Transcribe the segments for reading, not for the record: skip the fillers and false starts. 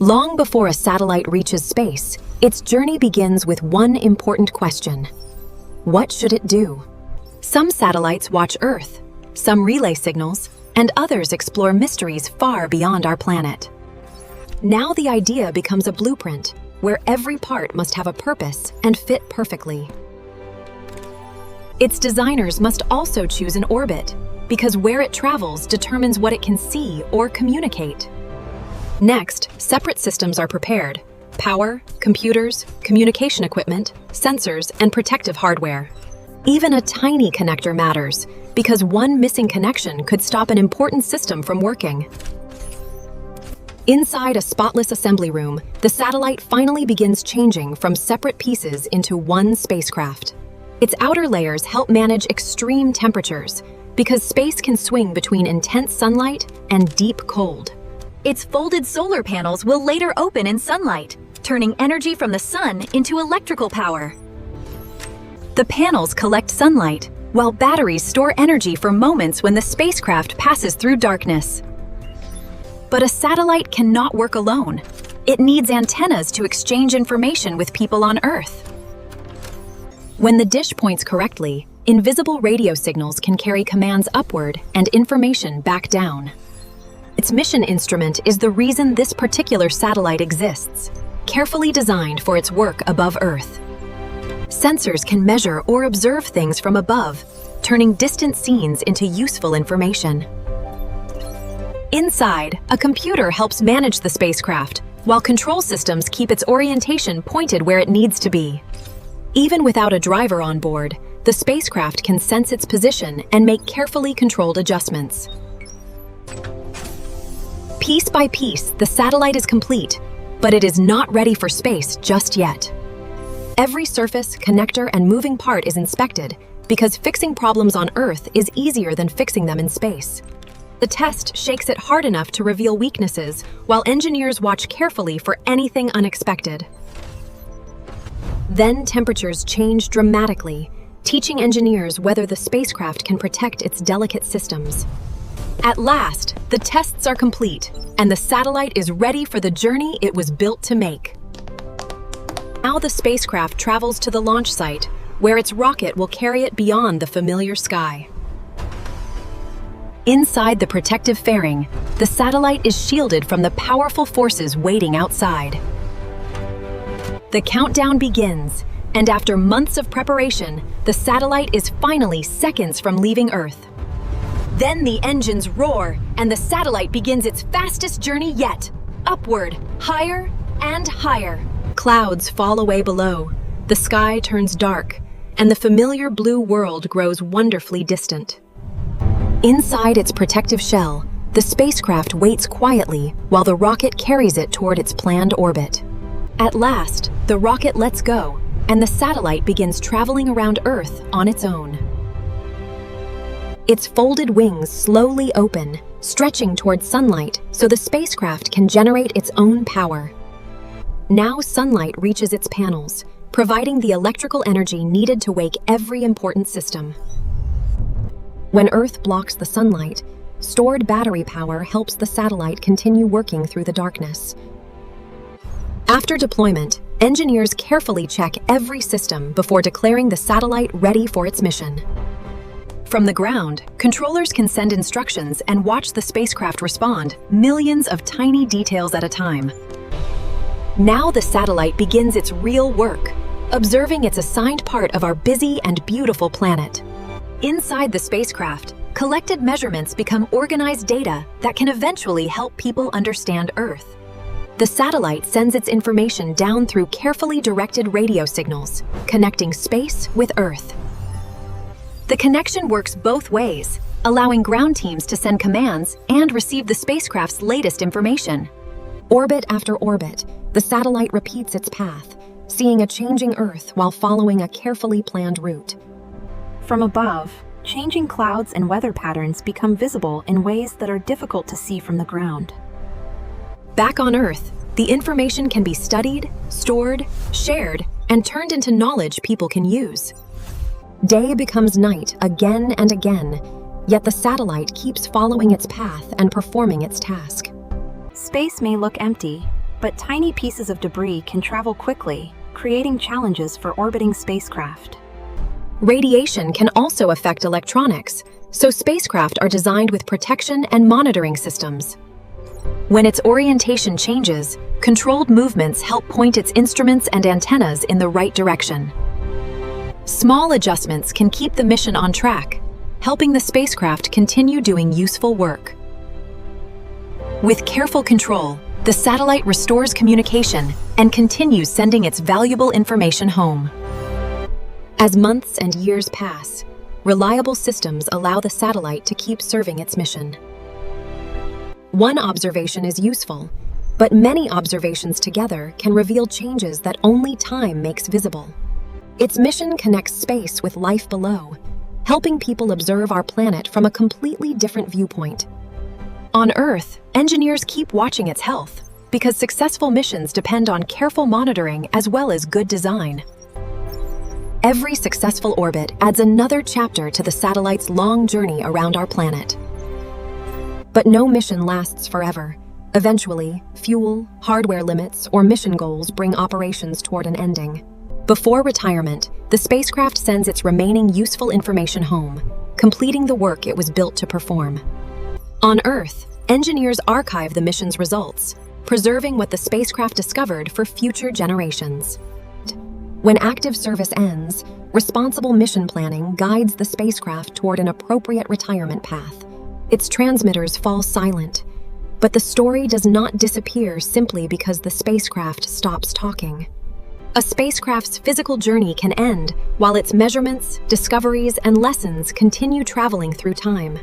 Long before a satellite reaches space, its journey begins with one important question. What should it do? Some satellites watch Earth, some relay signals, and others explore mysteries far beyond our planet. Now the idea becomes a blueprint, where every part must have a purpose and fit perfectly. Its designers must also choose an orbit, because where it travels determines what it can see or communicate. Next, separate systems are prepared: power, computers, communication equipment, sensors, and protective hardware. Even a tiny connector matters, because one missing connection could stop an important system from working. Inside a spotless assembly room, the satellite finally begins changing from separate pieces into one spacecraft. Its outer layers help manage extreme temperatures, because space can swing between intense sunlight and deep cold. Its folded solar panels will later open in sunlight, turning energy from the sun into electrical power. The panels collect sunlight, while batteries store energy for moments when the spacecraft passes through darkness. But a satellite cannot work alone. It needs antennas to exchange information with people on Earth. When the dish points correctly, invisible radio signals can carry commands upward and information back down. Its mission instrument is the reason this particular satellite exists, carefully designed for its work above Earth. Sensors can measure or observe things from above, turning distant scenes into useful information. Inside, a computer helps manage the spacecraft, while control systems keep its orientation pointed where it needs to be. Even without a driver on board, the spacecraft can sense its position and make carefully controlled adjustments. Piece by piece, the satellite is complete, but it is not ready for space just yet. Every surface, connector, and moving part is inspected, because fixing problems on Earth is easier than fixing them in space. The test shakes it hard enough to reveal weaknesses, while engineers watch carefully for anything unexpected. Then temperatures change dramatically, teaching engineers whether the spacecraft can protect its delicate systems. At last, the tests are complete, and the satellite is ready for the journey it was built to make. Now the spacecraft travels to the launch site, where its rocket will carry it beyond the familiar sky. Inside the protective fairing, the satellite is shielded from the powerful forces waiting outside. The countdown begins, and after months of preparation, the satellite is finally seconds from leaving Earth. Then the engines roar, and the satellite begins its fastest journey yet, upward, higher and higher. Clouds fall away below, the sky turns dark, and the familiar blue world grows wonderfully distant. Inside its protective shell, the spacecraft waits quietly while the rocket carries it toward its planned orbit. At last, the rocket lets go, and the satellite begins traveling around Earth on its own. Its folded wings slowly open, stretching toward sunlight so the spacecraft can generate its own power. Now sunlight reaches its panels, providing the electrical energy needed to wake every important system. When Earth blocks the sunlight, stored battery power helps the satellite continue working through the darkness. After deployment, engineers carefully check every system before declaring the satellite ready for its mission. From the ground, controllers can send instructions and watch the spacecraft respond, millions of tiny details at a time. Now the satellite begins its real work, observing its assigned part of our busy and beautiful planet. Inside the spacecraft, collected measurements become organized data that can eventually help people understand Earth. The satellite sends its information down through carefully directed radio signals, connecting space with Earth. The connection works both ways, allowing ground teams to send commands and receive the spacecraft's latest information. Orbit after orbit, the satellite repeats its path, seeing a changing Earth while following a carefully planned route. From above, changing clouds and weather patterns become visible in ways that are difficult to see from the ground. Back on Earth, the information can be studied, stored, shared, and turned into knowledge people can use. Day becomes night again and again, yet the satellite keeps following its path and performing its task. Space may look empty, But tiny pieces of debris can travel quickly, creating challenges for orbiting spacecraft. Radiation can also affect electronics, so spacecraft are designed with protection and monitoring systems. When its orientation changes, controlled movements help point its instruments and antennas in the right direction. Small adjustments can keep the mission on track, helping the spacecraft continue doing useful work. With careful control, the satellite restores communication and continues sending its valuable information home. As months and years pass, reliable systems allow the satellite to keep serving its mission. One observation is useful, but many observations together can reveal changes that only time makes visible. Its mission connects space with life below, helping people observe our planet from a completely different viewpoint. On Earth, engineers keep watching its health, because successful missions depend on careful monitoring as well as good design. Every successful orbit adds another chapter to the satellite's long journey around our planet. But no mission lasts forever. Eventually, fuel, hardware limits, or mission goals bring operations toward an ending. Before retirement, the spacecraft sends its remaining useful information home, completing the work it was built to perform. On Earth, engineers archive the mission's results, preserving what the spacecraft discovered for future generations. When active service ends, responsible mission planning guides the spacecraft toward an appropriate retirement path. Its transmitters fall silent, but the story does not disappear simply because the spacecraft stops talking. A spacecraft's physical journey can end while its measurements, discoveries, and lessons continue traveling through time.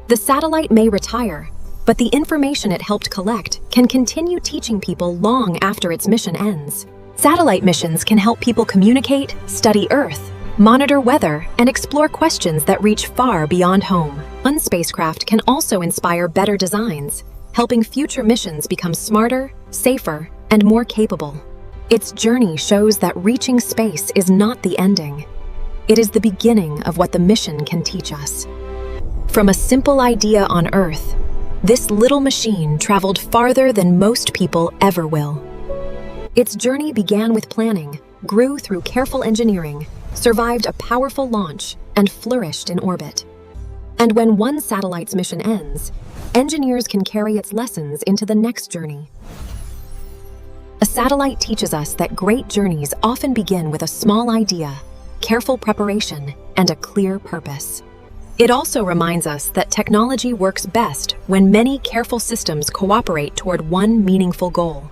The satellite may retire, but the information it helped collect can continue teaching people long after its mission ends. Satellite missions can help people communicate, study Earth, monitor weather, and explore questions that reach far beyond home. One spacecraft can also inspire better designs, helping future missions become smarter, safer, and more capable. Its journey shows that reaching space is not the ending. It is the beginning of what the mission can teach us. From a simple idea on Earth, this little machine traveled farther than most people ever will. Its journey began with planning, grew through careful engineering, survived a powerful launch, and flourished in orbit. And when one satellite's mission ends, engineers can carry its lessons into the next journey. A satellite teaches us that great journeys often begin with a small idea, careful preparation, and a clear purpose. It also reminds us that technology works best when many careful systems cooperate toward one meaningful goal.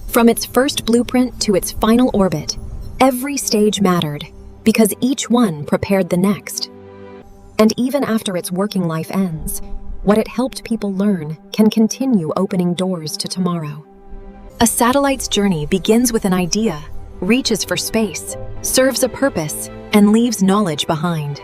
From its first blueprint to its final orbit, every stage mattered because each one prepared the next. And even after its working life ends, what it helped people learn can continue opening doors to tomorrow. A satellite's journey begins with an idea, reaches for space, serves a purpose, and leaves knowledge behind.